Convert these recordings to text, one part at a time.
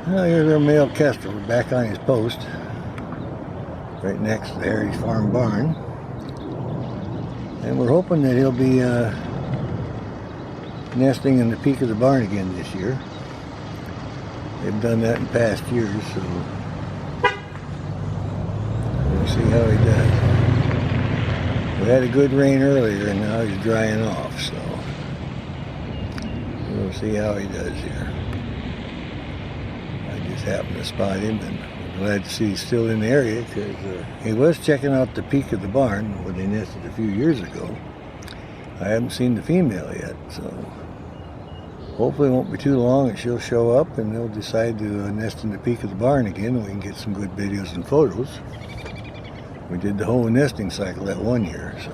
Well, here's our male kestrel back on his post, right next to the Harry's Farm barn. And we're hoping that he'll be nesting in the peak of the barn again this year. They've done that in past years, so we'll see how he does. We had a good rain earlier and now he's drying off, so we'll see how he does here. I just happened to spot him, and I'm glad to see he's still in the area, because he was checking out the peak of the barn where they nested a few years ago. I haven't seen the female yet, so hopefully it won't be too long and she'll show up and they'll decide to nest in the peak of the barn again, and we can get some good videos and photos. We did the whole nesting cycle that one year, so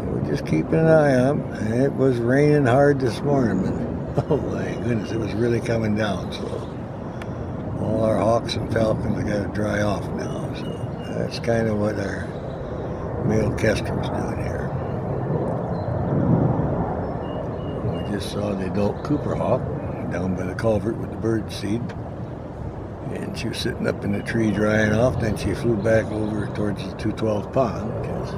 we're just keeping an eye on him. And it was raining hard this morning, and oh my goodness, it was really coming down, so all our hawks and falcons have got to dry off now, so that's kind of what our male kestrel's doing here. We just saw the adult Cooper hawk down by the culvert with the bird seed, and she was sitting up in the tree drying off. Then she flew back over towards the 212 pond, because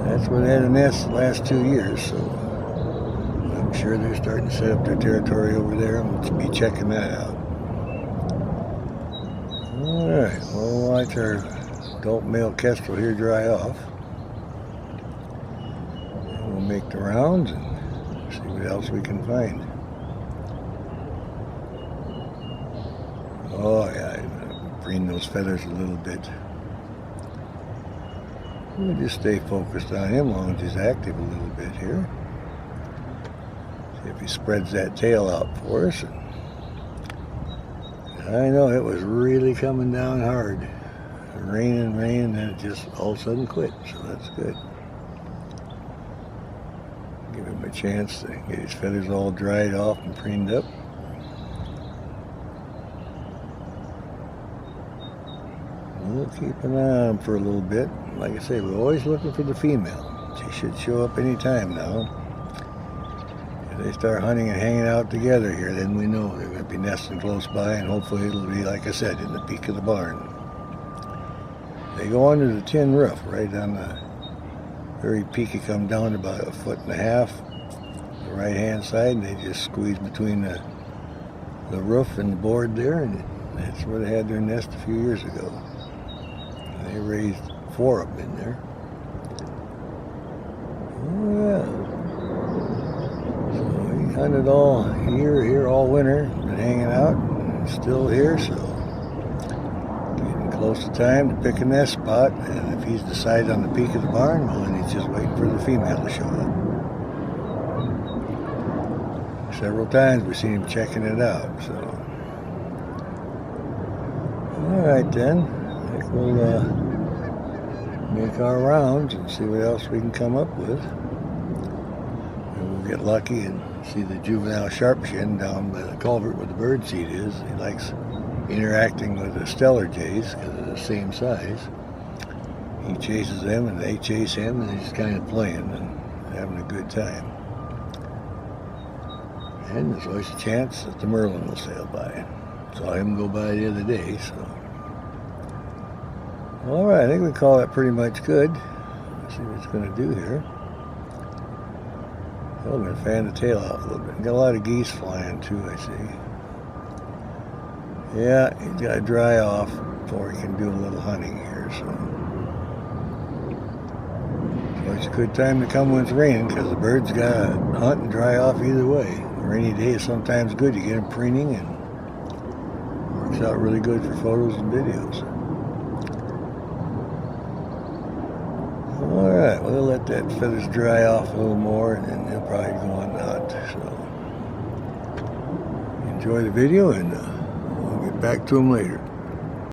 that's where they had a nest the last 2 years, so I'm sure they're starting to set up their territory over there, and we'll be checking that out. Alright, we'll watch our adult male kestrel here dry off. And we'll make the rounds and see what else we can find. Oh yeah, preen those feathers a little bit. We'll just stay focused on him as long as he's active a little bit here. See if he spreads that tail out for us. I know it was really coming down hard. Rain, and then it just all of a sudden quit, so that's good. Give him a chance to get his feathers all dried off and preened up. We'll keep an eye on him for a little bit. Like I say, we're always looking for the female. She should show up any time now. If they start hunting and hanging out together here, then we know they're going to be nesting close by, and hopefully it'll be, like I said, in the peak of the barn. They go under the tin roof, right on the very peak. You come down about 1.5 feet, the right hand side, and they just squeeze between the roof and the board there, and that's where they had their nest a few years ago. They raised 4 of them in there. Oh yeah. So he hunted all year here, all winter, been hanging out, and still here, so getting close to time to pick a nest spot. And if he's decided on the peak of the barn, well, then he's just waiting for the female to show up. Several times we've seen him checking it out, so. Alright then, I think we'll make our rounds and see what else we can come up with. And we'll get lucky and see the juvenile sharpshin down by the culvert where the birdseed is. He likes interacting with the stellar jays because they're the same size. He chases them and they chase him, and they're just kind of playing and having a good time. And there's always a chance that the merlin will sail by. Saw him go by the other day, so. Alright, I think we call that pretty much good. Let's see what it's going to do here. Oh, I'm going to fan the tail out a little bit. Got a lot of geese flying too, I see. Yeah, he's got to dry off before he can do a little hunting here, so it's a good time to come when it's raining, because the birds got to hunt and dry off either way. A rainy day is sometimes good. You get them preening, and it works out really good for photos and videos. Alright, we'll let that feathers dry off a little more, and then they'll probably go on the hunt. So enjoy the video, and we'll get back to them later.